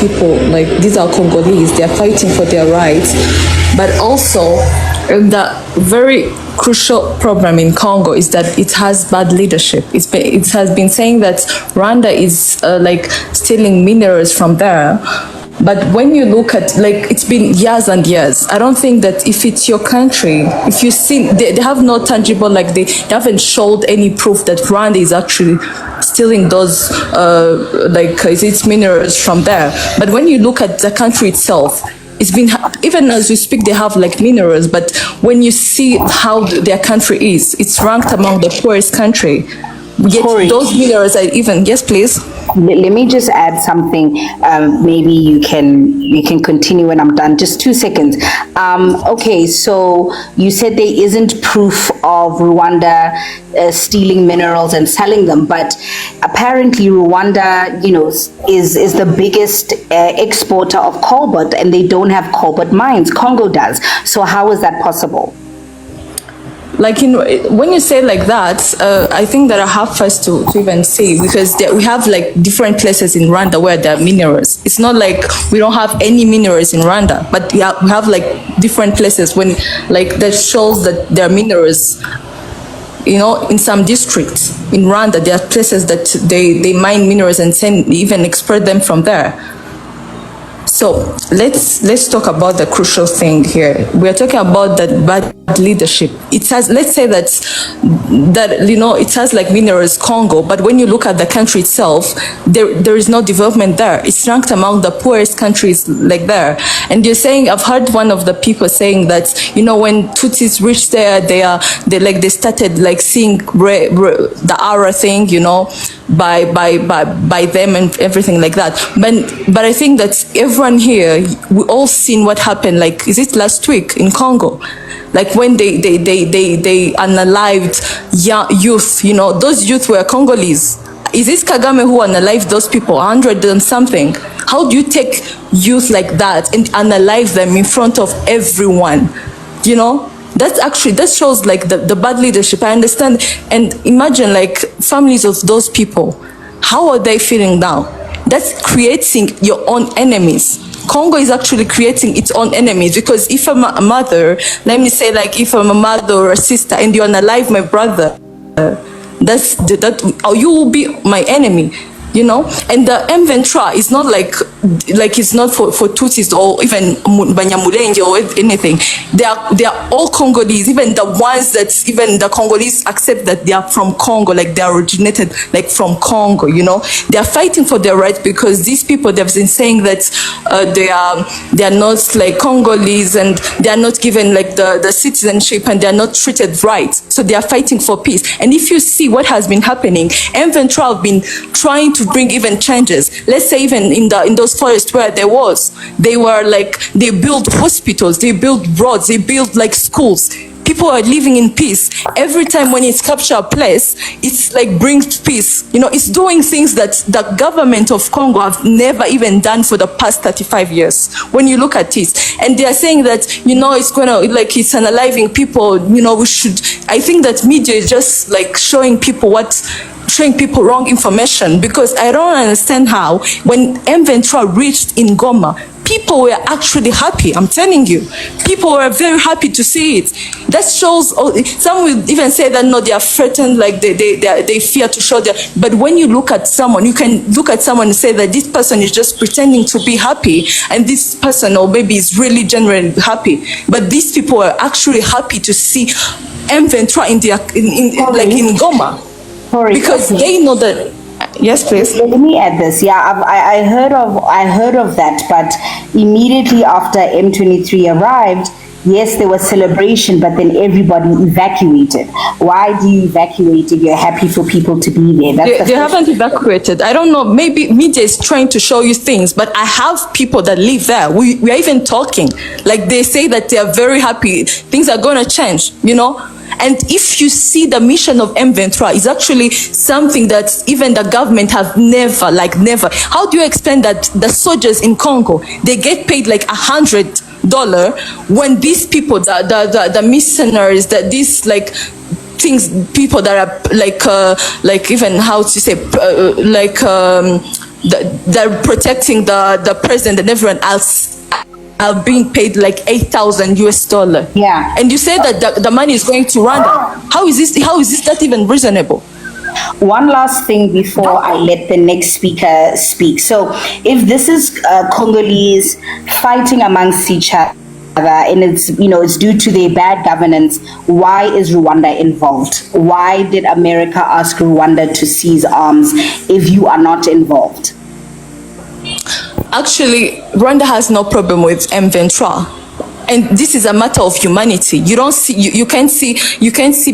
people, like these are Congolese, they're fighting for their rights. But also, the very crucial problem in Congo is that it has bad leadership. It has been saying that Rwanda is like stealing minerals from there. But when you look at, like, it's been years and years. I don't think that if it's your country, if you see, they have no tangible, like they haven't showed any proof that Rwanda is actually stealing those, like, its minerals from there. But when you look at the country itself, it's been, even as we speak, they have like minerals, but when you see how their country is, it's ranked among the poorest country. Yet Corey, those minerals are even, yes, please. let me just add something. Maybe you can continue when I'm done. Just 2 seconds. Okay, so you said there isn't proof of Rwanda stealing minerals and selling them, but apparently Rwanda, you know, is the biggest exporter of cobalt, and they don't have cobalt mines. Congo does. So how is that possible? Like, when you say like that, I think that I have first to even say, because we have like different places in Rwanda where there are minerals. It's not like we don't have any minerals in Rwanda, but we have like different places when, like, that shows that there are minerals. You know, in some districts in Rwanda, there are places that they mine minerals and even export them from there. So let's talk about the crucial thing here. We are talking about that bad leadership. It has, let's say that you know, it has like minerals, Congo, but when you look at the country itself, there is no development there. It's ranked among the poorest countries, like there. And you're saying, I've heard one of the people saying that, you know, when Tutsis reached there, they started like seeing the aura thing, you know, by them and everything like that. But I think that everyone here, we all seen what happened. Like, is it last week in Congo? Like when they unalived young youth, you know, those youth were Congolese. Is it Kagame who unalived those people, 100 and something? How do you take youth like that and unalive them in front of everyone? You know? That shows like the bad leadership. I understand. And imagine like families of those people. How are they feeling now? That's creating your own enemies. Congo is actually creating its own enemies, because if I'm a mother, let me say, like, if I'm a mother or a sister and you're unalive my brother, you will be my enemy. You know, and the M23 is not like it's not for Tutsis or even Banyamulenge or anything. They are all Congolese, even the ones that even the Congolese accept that they are from Congo, like they are originated like from Congo. You know, they are fighting for their rights, because these people, they've been saying that they are not like Congolese, and they are not given like the citizenship, and they are not treated right. So they are fighting for peace. And if you see what has been happening, M23 have been trying to bring even changes. Let's say even in those forests where they were like, they built hospitals, they built roads, they built like schools. People are living in peace. Every time when it's capture a place, it's like brings peace. You know, it's doing things that the government of Congo have never even done for the past 35 years. When you look at it, and they are saying that, you know, it's gonna, like, it's unaliving people. You know, I think that media is just like showing people wrong information, because I don't understand how when M23 reached in Goma, people were actually happy. I'm telling you, people were very happy to see it. That shows, some will even say that no, they are threatened, like they fear to show their, but when you look at someone, you can look at someone and say that this person is just pretending to be happy, and this person, or maybe is really genuinely happy, but these people are actually happy to see M23 in Goma. Because they know that. Yes, please. Let me add this. Yeah, I heard of that, but immediately after M23 arrived, yes, there was celebration, but then everybody evacuated. Why do you evacuate if you're happy for people to be there? They haven't evacuated. I don't know. Maybe media is trying to show you things, but I have people that live there. We are even talking. Like, they say that they are very happy. Things are going to change, you know? And if you see the mission of M23 is actually something that even the government have never. How do you explain that the soldiers in Congo, they get paid like $100 when these people, the mercenaries, that these like things, people that are like even how to say they're protecting the president and everyone else are being paid like $8,000. Yeah. And you say that the money is going to Rwanda. How is this not even reasonable? One last thing before I let the next speaker speak. So if this is Congolese fighting amongst each other, and it's due to their bad governance, why is Rwanda involved? Why did America ask Rwanda to seize arms if you are not involved? Actually, Rwanda has no problem with M23. And this is a matter of humanity. You don't see, you can't see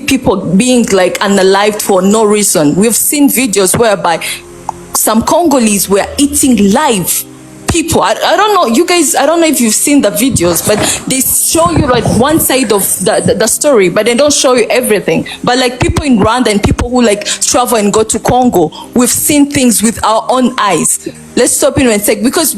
people being like unalived for no reason. We've seen videos whereby some Congolese were eating live people. I don't know, you guys, I don't know if you've seen the videos, but they show you like one side of the story, but they don't show you everything. But like people in Rwanda and people who like travel and go to Congo, we've seen things with our own eyes. Let's stop in and say, because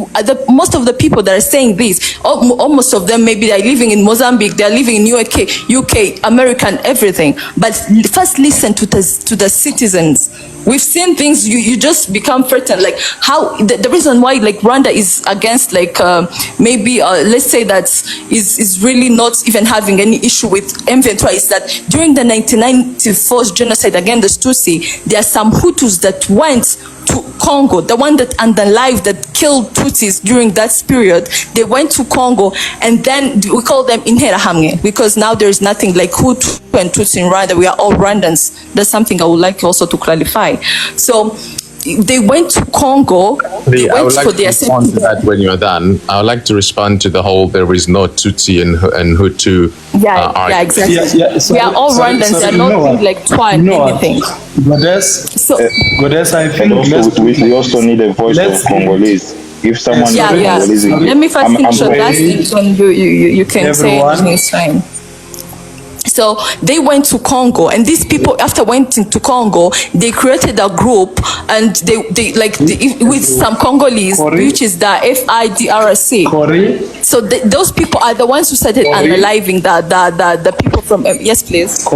most of the people that are saying this, almost of them, maybe they're living in Mozambique, they're living in UK, America, and everything. But first listen to the citizens. We've seen things, you just become frightened, like how, the reason why like Rwanda is against like let's say that is really not even having any issue with M23 is that during the 1994 genocide against the Tutsi, there are some Hutus that went to Congo, the one that underlive that killed Tutsis during that period. They went to Congo, and then we call them Interahamwe because now there is nothing like Hutu and Tutsi in Rwanda. We are all Rwandans. That's something I would like also to clarify. So they went to Congo. I would like to respond to that when you're done. I would like to respond to the whole there is no Tutsi and Hutu. Yeah, exactly. Sorry, we are all Rwandans. They're not like twine anything. Goddess, I think we also need a voice of Congolese. If someone Congolese, let me first finish that. When you can say anything is fine. So they went to Congo, and these people, after went to Congo, they created a group, and they with some Congolese, which is the FIDRC. So those people are the ones who started unaliving the people from. Yes, please.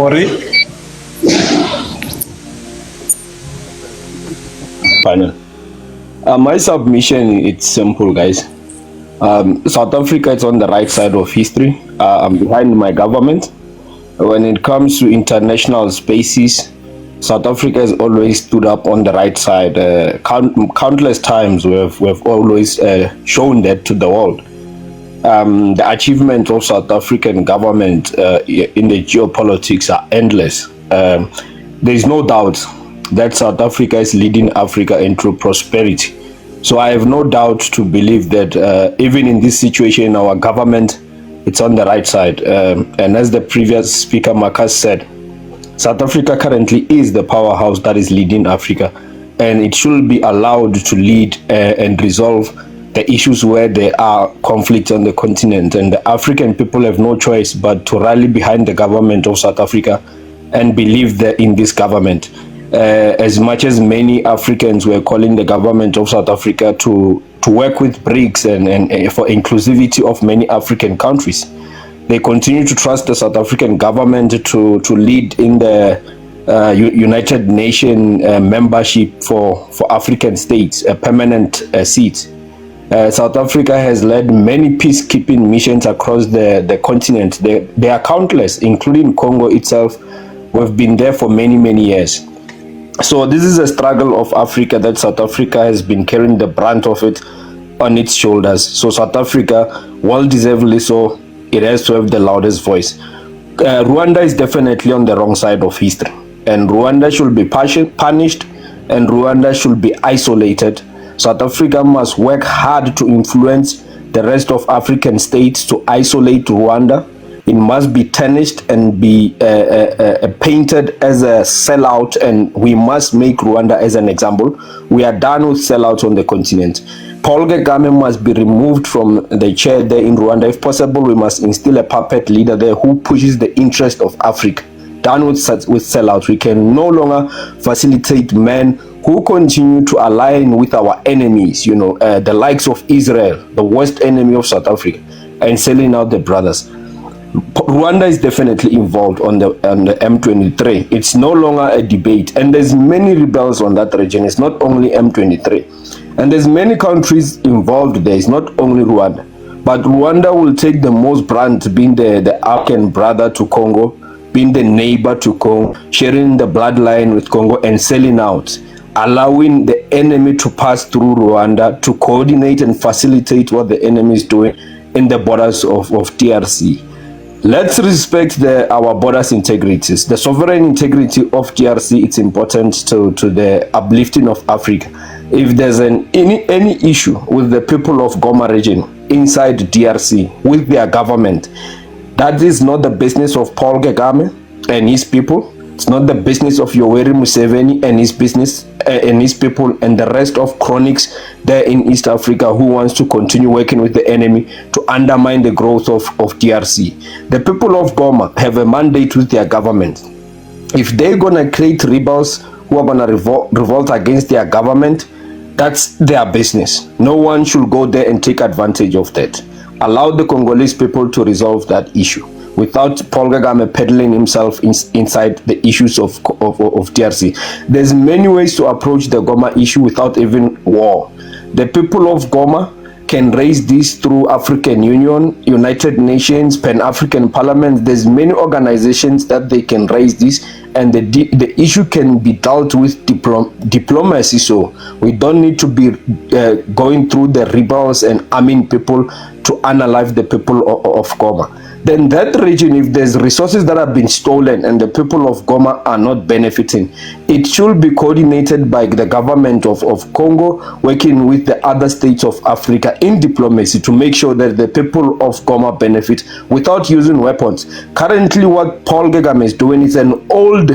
Panel. My submission, it's simple, guys. South Africa is on the right side of history. I'm behind my government. When it comes to international spaces, South Africa has always stood up on the right side. Countless times we've always shown that to the world. The achievements of South African government in the geopolitics are endless. There is no doubt that South Africa is leading Africa into prosperity. So I have no doubt to believe that even in this situation, our government, it's on the right side. And as the previous speaker, Marcus, said, South Africa currently is the powerhouse that is leading Africa. And it should be allowed to lead and resolve the issues where there are conflicts on the continent. And the African people have no choice but to rally behind the government of South Africa and believe that in this government. As much as many Africans were calling the government of South Africa to work with BRICS and for inclusivity of many African countries, they continue to trust the South African government to lead in the United Nations membership for African states, a permanent seat. South Africa has led many peacekeeping missions across the continent. They are countless, including Congo itself. We've been there for many, many years. So this is a struggle of Africa that South Africa has been carrying the brunt of it on its shoulders. So South Africa, well deservedly so, it has to have the loudest voice. Rwanda is definitely on the wrong side of history, and Rwanda should be punished, and Rwanda should be isolated. South Africa must work hard to influence the rest of African states to isolate Rwanda. It must be tarnished and be painted as a sellout, and we must make Rwanda as an example. We are done with sellouts on the continent. Paul Kagame must be removed from the chair there in Rwanda. If possible, we must instill a puppet leader there who pushes the interest of Africa. Done with sellouts. We can no longer facilitate men who continue to align with our enemies, the likes of Israel, the worst enemy of South Africa, and selling out the brothers. Rwanda is definitely involved on the M23. It's no longer a debate, and there's many rebels on that region. It's not only M23. And there's many countries involved there. It's not only Rwanda. But Rwanda will take the most brand, being the African brother to Congo, being the neighbor to Congo, sharing the bloodline with Congo and selling out, allowing the enemy to pass through Rwanda to coordinate and facilitate what the enemy is doing in the borders of DRC. Let's respect our borders integrities. The sovereign integrity of DRC, it's important to the uplifting of Africa. If there's any issue with the people of Goma region inside DRC with their government, that is not the business of Paul Kagame and his people. It's not the business of Yoweri Museveni and his business and his people and the rest of chronics there in East Africa who wants to continue working with the enemy to undermine the growth of DRC. The people of Goma have a mandate with their government. If they're gonna create rebels who are gonna revolt against their government, that's their business. No one should go there and take advantage of that. Allow the Congolese people to resolve that issue without Paul Kagame peddling himself inside the issues of DRC. There's many ways to approach the Goma issue without even war. The people of Goma can raise this through African Union, United Nations, Pan-African Parliament. There's many organizations that they can raise this, and the issue can be dealt with diplomacy. So we don't need to be going through the rebels and arming people to unalive the people of Goma. Then that region, if there's resources that have been stolen and the people of Goma are not benefiting, it should be coordinated by the government of Congo working with the other states of Africa in diplomacy to make sure that the people of Goma benefit without using weapons. Currently, what Paul Kagame is doing is an old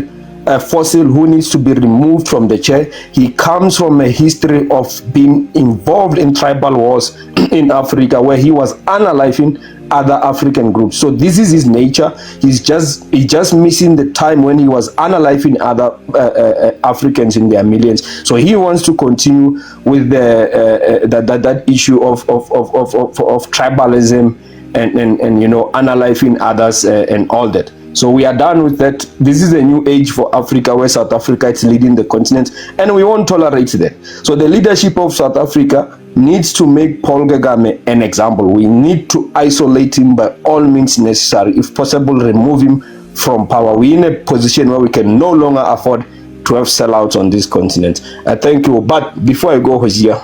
fossil who needs to be removed from the chair. He comes from a history of being involved in tribal wars in Africa where he was unaliving other African groups. So this is his nature. He's just missing the time when he was unaliving other Africans in their millions. So he wants to continue with that issue of tribalism and you know, unaliving others and all that. So we are done with that. This is a new age for Africa where South Africa is leading the continent, and we won't tolerate that. So the leadership of South Africa needs to make Paul Kagame an example. We need to isolate him by all means necessary. If possible, remove him from power. We're in a position where we can no longer afford to have sellouts on this continent. I thank you. But before I go, Hosea,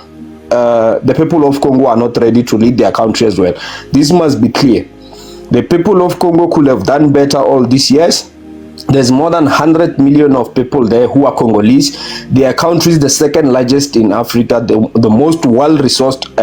the people of Congo are not ready to lead their country as well. This must be clear. The people of Congo could have done better all these years. There's more than 100 million of people there who are Congolese. Their country is the second largest in Africa, the most well-resourced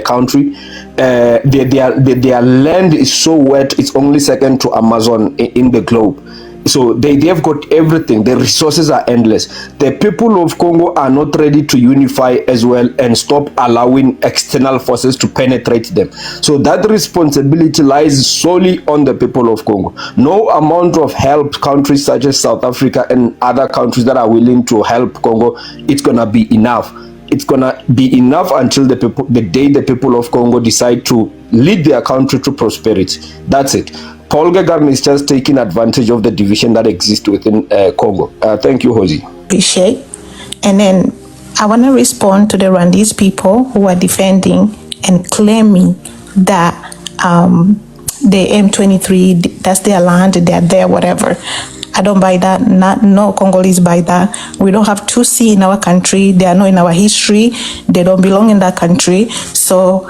country. Their land is so wet, it's only second to Amazon in the globe. So they have got everything. The resources are endless. The people of Congo are not ready to unify as well and stop allowing external forces to penetrate them. So that responsibility lies solely on the people of Congo. No amount of help countries such as South Africa and other countries that are willing to help Congo, it's gonna be enough. It's gonna be enough until the day the people of Congo decide to lead their country to prosperity. That's it. Paul Kagame is just taking advantage of the division that exists within Congo. Thank you, Hosi. Appreciate. And then I want to respond to the Rwandese people who are defending and claiming that the M23, that's their land, they're there, whatever. I don't buy that. No Congolese buy that. We don't have Tutsi in our country. They are not in our history. They don't belong in that country. So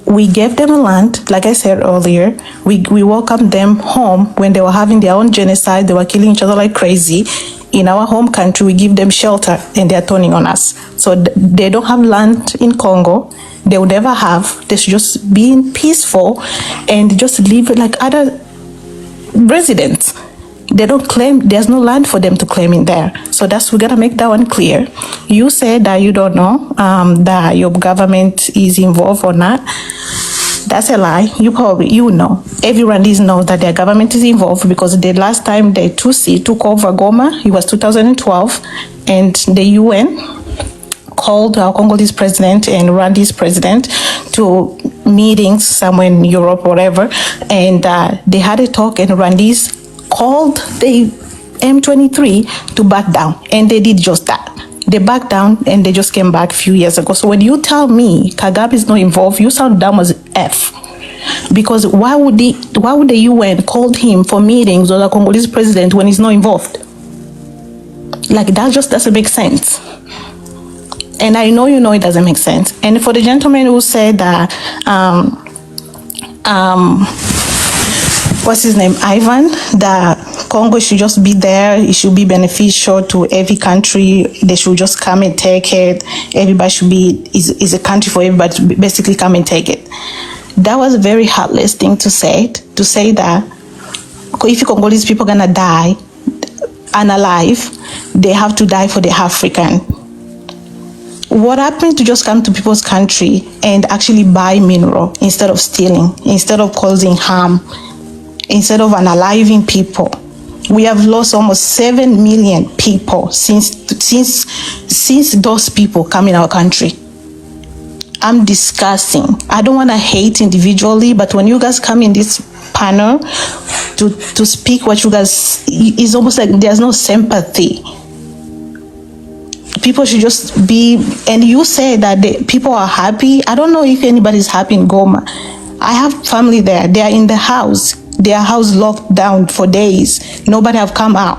we gave them a land, like I said earlier. We welcomed them home when they were having their own genocide. They were killing each other like crazy. In our home country, we give them shelter, and they're turning on us. So they don't have land in Congo. They will never have. They should just be peaceful and just live like other residents. They don't claim, there's no land for them to claim in there. So we gotta make that one clear. You said that you don't know that your government is involved or not. That's a lie. You know. Everyone knows that their government is involved because the last time the Tutsi took over Goma, it was 2012, and the UN called our Congolese president and Rwandese president to meetings somewhere in Europe, whatever, and they had a talk, and Rwandese called the M23 to back down, and they did just that. They backed down and they just came back a few years ago. So when you tell me Kagame is not involved, you sound dumb as F. Because why would the UN call him for meetings or the Congolese president when he's not involved? Like, that just doesn't make sense. And I know you know it doesn't make sense. And for the gentleman who said that, what's his name, Ivan, that Congo should just be there, it should be beneficial to every country, they should just come and take it, everybody should be, is a country for everybody to basically come and take it. That was a very heartless thing to say that if Congolese people are gonna die unalive, they have to die for the African. What happened to just come to people's country and actually buy mineral instead of stealing, instead of causing harm, instead of unaliving people? We have lost almost 7 million people since those people come in our country. I'm discussing. I don't want to hate individually, but when you guys come in this panel to speak what you guys, it's almost like there's no sympathy. People should just be, and you say that the people are happy. I don't know if anybody's happy in Goma. I have family there. They are in the house. Their house locked down for days. Nobody have come out.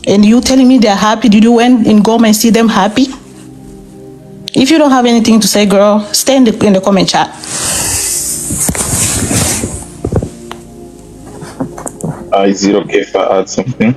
And you telling me they're happy? Did you went in Goma and see them happy? If you don't have anything to say, girl, stay in the comment chat. Is it okay if I add something?